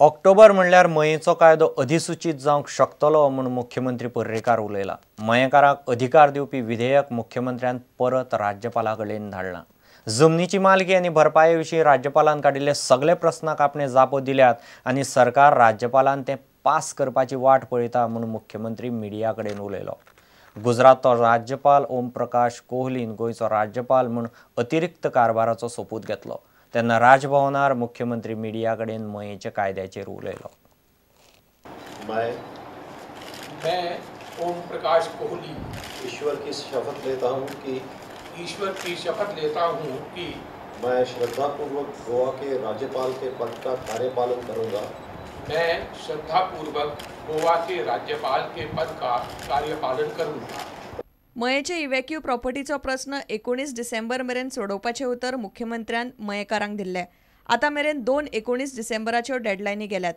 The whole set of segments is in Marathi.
ऑक्टोबर म्हणल्यार मयेचो कायदो अधिसूचित जावंक शकतलो म्हूण मुख्यमंत्री पर्रेकार उलयला। मयेकारांक अधिकार दिवपी विधेयक मुख्यमंत्र्यान परत राज्यपाला कडेन धाडलां। जमनीची मालकी आनी भरपाये विशीं राज्यपालान काडिल्ले सगळे प्रस्नाक आपणे जापो दिल्यात आनी सरकार राज्यपालान ते पास करपाची वाट पळयता म्हूण मुख्यमंत्री मिडिया कडेन उलयलो। गुजरातचो राज्यपाल ओम प्रकाश कोहलीन गोंयचो राज्यपाल म्हूण अतिरिक्त कारभाराचो सोपूत घेतलो। तेन्ना राजभवनार मुख्यमंत्री मिडिया कडेन मयेच्या कायद्याचेर उलयलो। मैं ओम प्रकाश कोहली ईश्वर की शपथ लेता हूँ कि मैं श्रद्धापूर्वक गोवा के राज्यपाल के पद का कार्यपालन करूँगा। मैं श्रद्धापूर्वक गोवा के राज्यपाल के पद का कार्यपालन करूँगा। मयेचे इव्हॅक्यू प्रॉपर्टीचो प्रस्न 19 डिसेंबर मेरेन सोडोवपाचें उतर मुख्यमंत्र्यान मयेकारांक दिल्लें। आतां मेरेन 19 डिसेंबराच्यो डेडलायनी गेल्यात।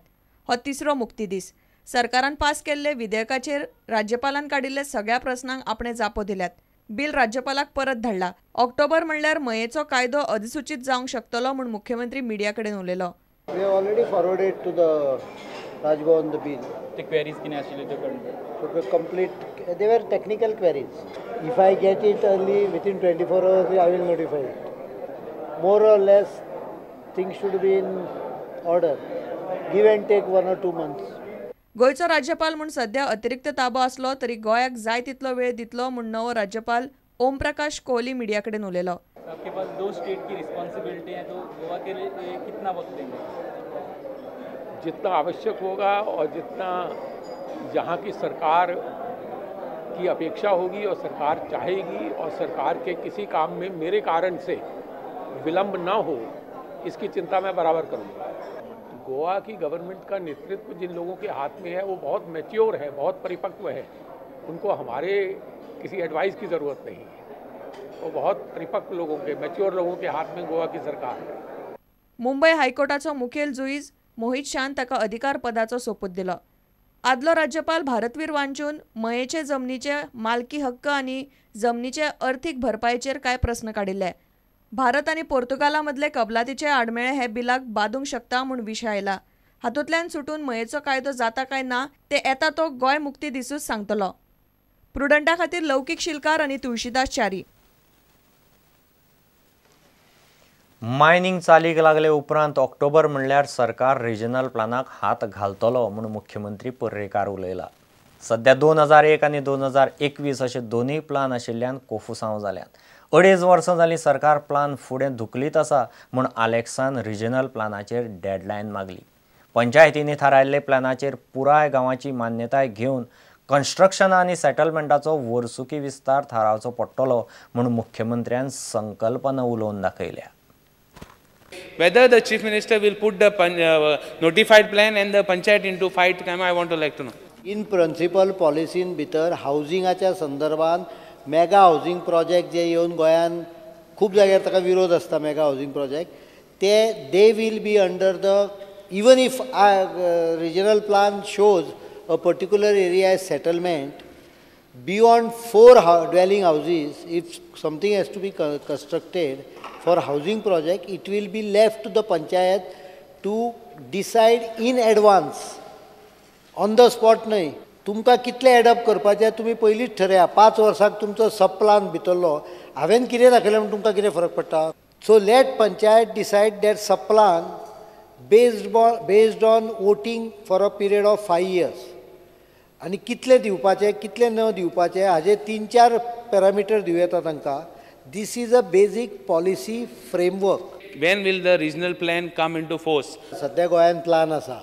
हो तिसरो मुक्ती दीस। सरकारान पास केल्ले विधेयकाचेर राज्यपालान काडिल्ले सगळ्या प्रस्नांक आपणे जापो दिल्यात। बिल राज्यपालाक परत धाडला। ऑक्टोबर म्हणल्यार मयेचो कायदो अधिसूचित जावंक शकतलो म्हूण मुख्यमंत्री मिडिया कडेन उलयलो। We have already forwarded to the Rajbhavan the bill. The queries can actually So the complete, they were technical queries. If I get it early, within 24 hours, I will notify it. More or less, things should be in order. Give and take 1 or 2 months. गोंयचो राज्यपाल म्हूण सध्या अतिरिक्त ताबो आसलो तरी गोंयाक जाय तितलो वेळ दितलो म्हूण नवो राज्यपाल ओम प्रकाश कोहली मिडिया कडेन उलयलो। आपके पास 2 स्टेट की रिस्पॉन्सिबिलिटी है, तो गोवा के लिए कितना वक्त देंगे? जितना आवश्यक होगा और जितना यहाँ की सरकार की अपेक्षा होगी और सरकार चाहेगी और सरकार के किसी काम में मेरे कारण से विलंब ना हो, इसकी चिंता मैं बराबर करूँगा। गोवा की गवर्नमेंट का नेतृत्व जिन लोगों के हाथ में है वो बहुत मैच्योर है, बहुत परिपक्व है। उनको हमारे किसी एडवाइस की ज़रूरत नहीं है। वो बहुत परिपक्व लोगों के, मैच्योर लोगों के हाथ में गोवा की सरकार है। मुंबई हायकोर्टाचो मुखेल जुईज मोहित शान ताका अधिकार पदाचो सोपूत दिलो। आदलो राज्यपाल भारतवीर वांचून मयेचे जमनीचे मालकी हक्क आनी जमनीचे अर्थीक भरपायेचेर कांय प्रस्न काडिल्ले। भारत आनी पोर्तुगाला मदले कबलातीचे आडमेळे हे बिलाक बादूंक शकता म्हूण विशय आयला। हातूंतल्यान सुटून मयेचो कायदो जाता काय ना ते येता तो गोंय मुक्ती दिसूच सांगतलो। प्रुडंटा खातीर लौकीक शिलकार आनी तुळशीदास च्यारी। मायनिंग चालीक लागले उपरांत ऑक्टोबर म्हणल्यार सरकार रिजनल प्लानाक हात घालतलो म्हूण मुख्यमंत्री पर्रेकार उलयला। सध्या 2001 आनी 2021 अशे दोनूय प्लान आशिल्ल्यान कोफुसांव जाल्यात। 2.5 वर्सां जालीं सरकार प्लान फुडें धुकलीत आसा म्हूण आलेक्सान रिजनल प्लानाचेर डेडलायन मागली। पंचायतींनी थारायल्ले प्लानाचेर पुराय गांवाची मान्यताय घेवन कन्स्ट्रक्शन आनी सेटलमेंटाचो वर्सुकी विस्तार थारावचो पडटलो म्हूण मुख्यमंत्र्यान संकल्पना उलोवन दाखयल्या। Whether the chief minister will put the notified plan and the panchayat into fight, I want to like to know. In principle, policy भितर हावजिंगाच्या संदर्भात मेगा हावजिंग प्रोजेक्ट जे येवन गोंयान खूब जाग्यार ताका विरोध आसता मेगा हावजिंग प्रोजेक्ट ते they will be under the even if regional plan shows a particular area as settlement beyond 4 dwelling houses, if something has to be constructed for housing project, it will be left to the panchayat to decide in advance, on the spot न्हय। तुमकां कितले एडप करपाचे तुमी पयलींच ठरया। 5 वर्साक तुमचो सब प्लान भितरलो हांवें कितें दाखयलें म्हण तुमकां कितें फरक पडटा। So let panchayat decided that सब plan based on voting for a period of 5 years. आनी कितले दिवपाचे कितले न दिवपाचे हाजे 3-4 पॅरामिटर दिवं येता तांकां। दिस इज अ बेसीक policy framework. When will the regional plan come into force? सध्या गोंयान प्लान आसा।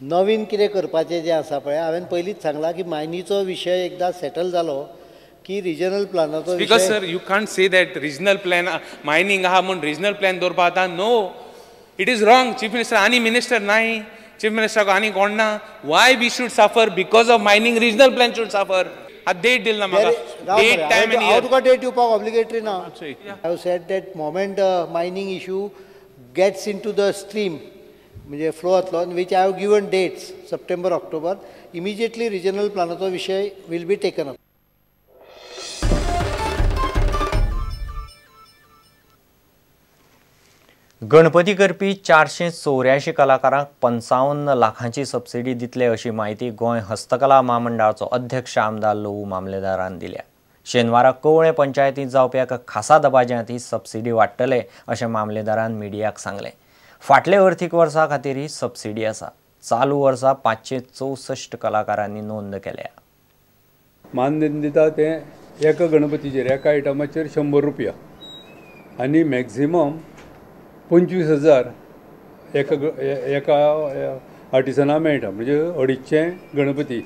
नवीन कितें करपाचें जें आसा पळय हांवें पयलींच सांगलां की मायनीचो विशय एकदां सेटल जालो की रिजनल प्लानाचो विशय। Because sir, you can't say that regional plan mining आहा म्हूण regional plan दवरपा आतां। No, it is wrong. Chief Minister आनी मिनिस्टर नाय, Chief Minister आनी कोण ना। Why we should suffer because of mining? Regional plan should suffer. A date दिल ना म्हाका। Date, time and year. हांव तुका डेट दिवपाक ऑब्लिगेटरी ना। I have said that moment mining issue gets into the stream म्हणजे फ्लो जातलो which I have given dates September, October. Immediately regional planaचो विशय will be taken up. Ganpati करपी 484 कलाकारांक 55 लाखांची सबसिडी दितले अशी माहिती गोंय हस्तकला महामंडळाचो अध्यक्ष आमदार लवू मामलेदारान दिल्या. शेनवाराक कवळे पंचायतींत जावपी एका खासा दबाज्यांत ही सबसिडी वाडटले अशें मामलेदारान मिडियाक सांगलें. फाटले अर्थीक वर्सा खातीर ही सबसिडी आसा. चालू वर्सा 564 कलाकारांनी नोंद केल्या. मानधन दिता तें एका गणपतीचेर एका आयटमाचेर 100 रुपया आनी मॅक्झिमम 25,000 एका आर्टिसनाक मेळटा. म्हणजे 250 गणपती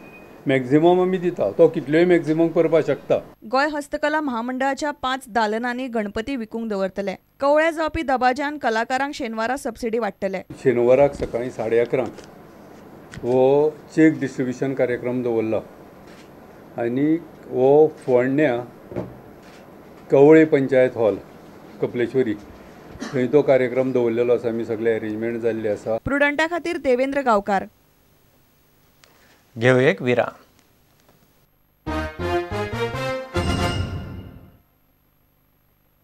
मॅक्झिमम आमी दिता. तो कितल्योय मॅक्झिमम करपाक शकता. गोंय हस्तकला महामंडळाच्या 5 दालनांनी गणपती विकूंक दवरतले. कवळे जावपी दबाज्यान कलाकारांक शेनवारा सबसिडी वाडटले. शेनवाराक सकाळीं 11:30 हो चेक डिस्ट्रिब्युशन कार्यक्रम दवरला आनी हो फोंडण्या कवळे पंचायत हॉल कपलेश्वरी थंय तो कार्यक्रम दवरलेलो आसा. आमी सगळे अरेंजमेंट जाल्ले आसा. प्रुडंटा खातीर देवेंद्र गांवकार. घेवया एक विराम.